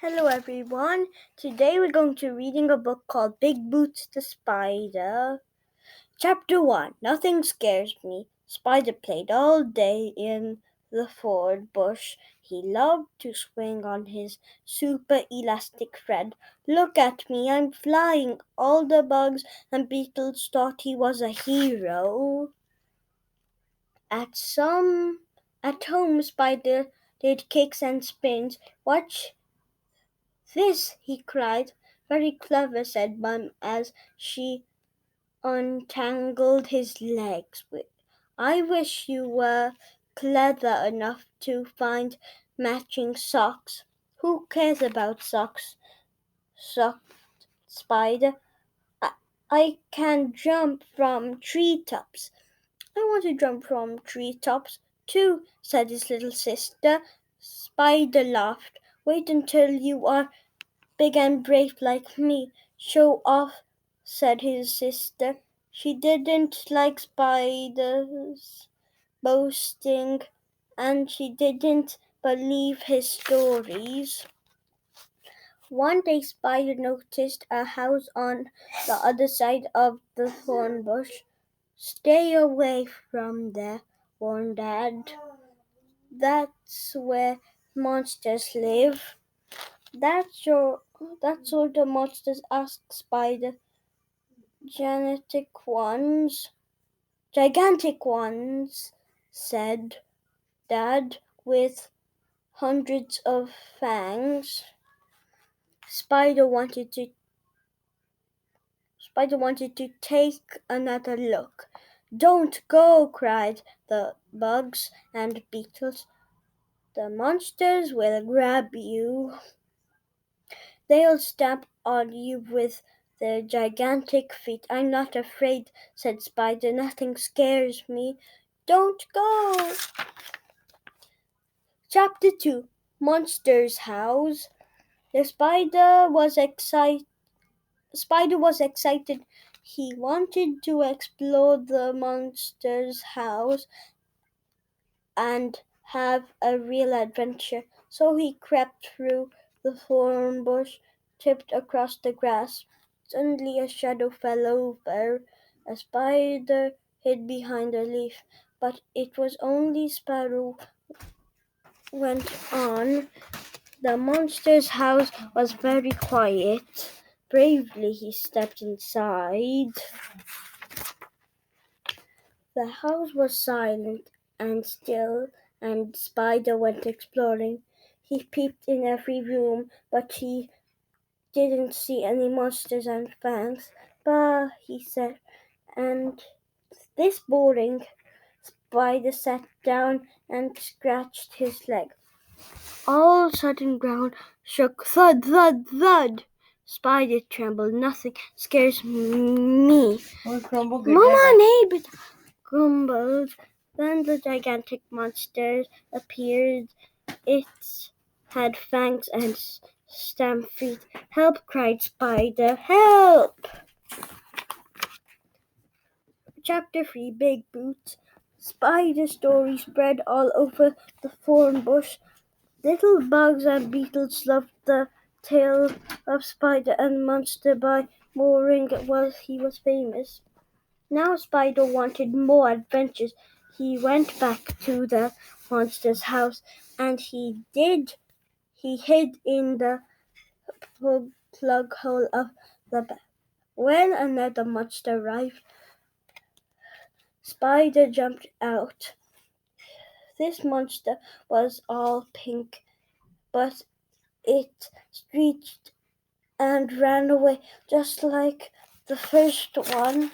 Hello everyone. Today we're going to reading a book called Big Boots the Spider. Chapter 1. Nothing scares me. Spider played all day in the thorn bush. He loved to swing on his super elastic thread. Look at me, I'm flying. All the bugs and beetles thought he was a hero. At home Spider did kicks and spins. Watch this, he cried. Very clever, said Mum as she untangled his legs. I wish you were clever enough to find matching socks. Who cares about socks? Socked Spider. I can jump from treetops. I want to jump from treetops too, said his little sister. Spider laughed. Wait until you are big and brave like me. Show off, said his sister. She didn't like spiders boasting, and she didn't believe his stories. One day Spider noticed a house on the other side of the thorn bush. Stay away from there, warned Dad. That's where monsters live. That's all the monsters, asked Spider. Genetic ones. Gigantic ones, said Dad, with hundreds of fangs. Spider wanted to Spider wanted to take another look. Don't go, cried the bugs and beetles. The monsters will grab you. They'll stamp on you with their gigantic feet. I'm not afraid, said Spider. Nothing scares me. Don't go. Chapter 2. Monsters' House. The Spider was excited. He wanted to explore the monster's house and have a real adventure. So he crept through the thorn bush, tipped across the grass. Suddenly a shadow fell over. A spider hid behind a leaf, but it was only Sparrow went on. The monster's house was very quiet. Bravely he stepped inside. The house was silent and still, and Spider went exploring. He peeped in every room, but he didn't see any monsters and fangs. Bah, he said, and this boring. Spider sat down and scratched his leg. All sudden ground shook. Thud, thud, thud. Spider trembled. Nothing scares me. Mama neighbor grumbled. Then the gigantic monster appeared. It had fangs and stamped feet. Help, cried Spider. Help! Chapter 3. Big Boots. Spider story spread all over the thorn bush. Little bugs and beetles loved the tale of Spider and Monster. By morning he was famous. Now Spider wanted more adventures. He went back to the monster's house, and he hid in the plug hole of the bed. When another monster arrived, Spider jumped out. This monster was all pink, but it screeched and ran away just like the first one.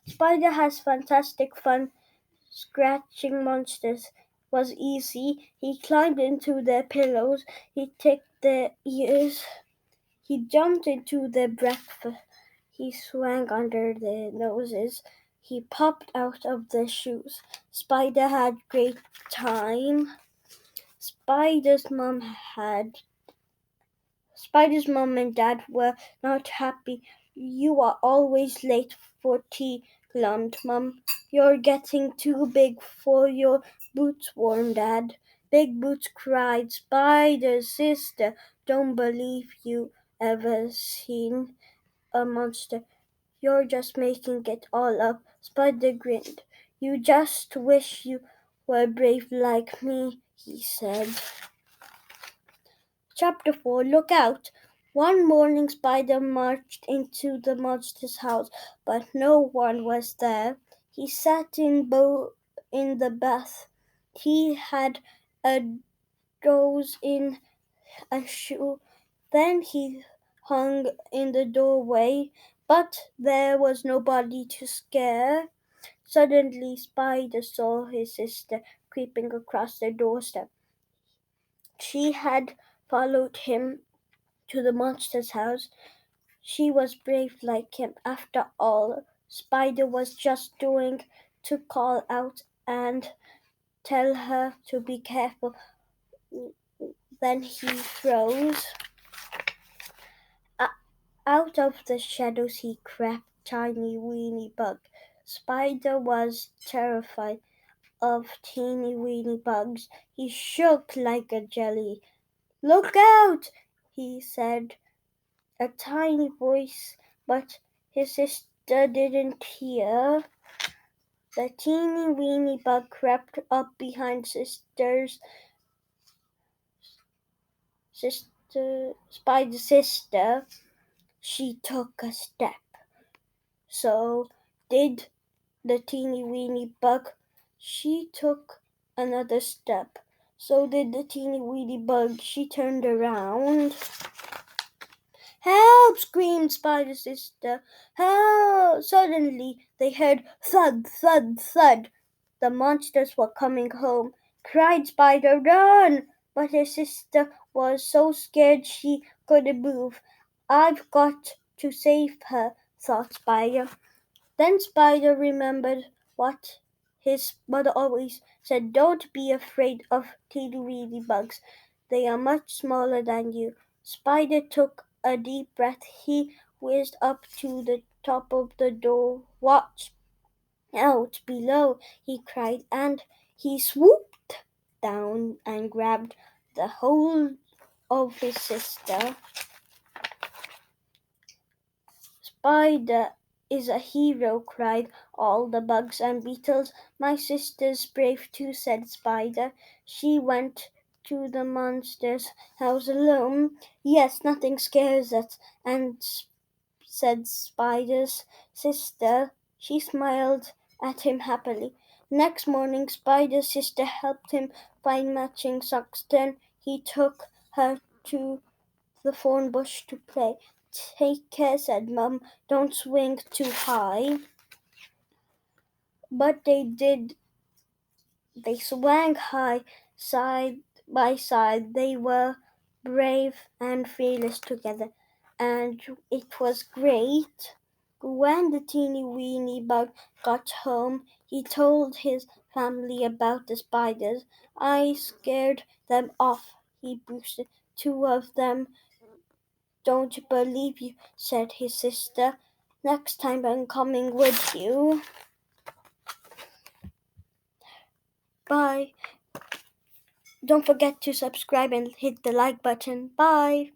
Spider has fantastic fun scratching monsters. Was easy. He climbed into their pillows. He ticked their ears. He jumped into their breakfast. He swung under their noses. He popped out of their shoes. Spider had great time. Spider's mom had Spider's mom and dad were not happy. You are always late for tea, glummed Mum. You're getting too big for your boots, warned Dad. Big Boots cried, Spider's sister, don't believe you ever seen a monster. You're just making it all up. Spider grinned. You just wish you were brave like me, he said. Chapter 4 Look Out! One morning, Spider marched into the monster's house, but no one was there. He sat in the bath. He had a doze in a shoe. Then he hung in the doorway, but there was nobody to scare. Suddenly, Spider saw his sister creeping across the doorstep. She had followed him to the monster's house. She was brave like him. After all, Spider was just doing to call out and tell her to be careful. Then he froze. Out of the shadows he crept, tiny weeny bug. Spider was terrified of teeny weeny bugs. He shook like a jelly. Look out! He said, a tiny voice, but his sister didn't hear. The teeny weeny bug crept up behind Spider's sister. She took a step. So did the teeny weeny bug. She took another step. So did the teeny weeny bug. She turned around. Help! Screamed Spider's sister. Help! Suddenly they heard thud, thud, thud. The monsters were coming home. Cried Spider, run! But his sister was so scared she couldn't move. I've got to save her, thought Spider. Then Spider remembered what his mother always said, don't be afraid of teeny weeny bugs. They are much smaller than you. Spider took a deep breath. He whizzed up to the top of the door. Watch out below, he cried, and he swooped down and grabbed the hold of his sister. Spider is a hero, cried all the bugs and beetles. My sister's brave too, said Spider. She went to the monster's house alone. Yes, nothing scares us, and said Spider's sister. She smiled at him happily. Next morning, Spider's sister helped him find matching socks. Then he took her to the thorn bush to play. Take care, said Mum. Don't swing too high. But they did. They swung high, side by side. They were brave and fearless together, and it was great. When the teeny weeny bug got home, he told his family about the spiders. I scared them off, he boasted. Two of them don't believe you, said his sister. Next time I'm coming with you. Bye. Don't forget to subscribe and hit the like button. Bye.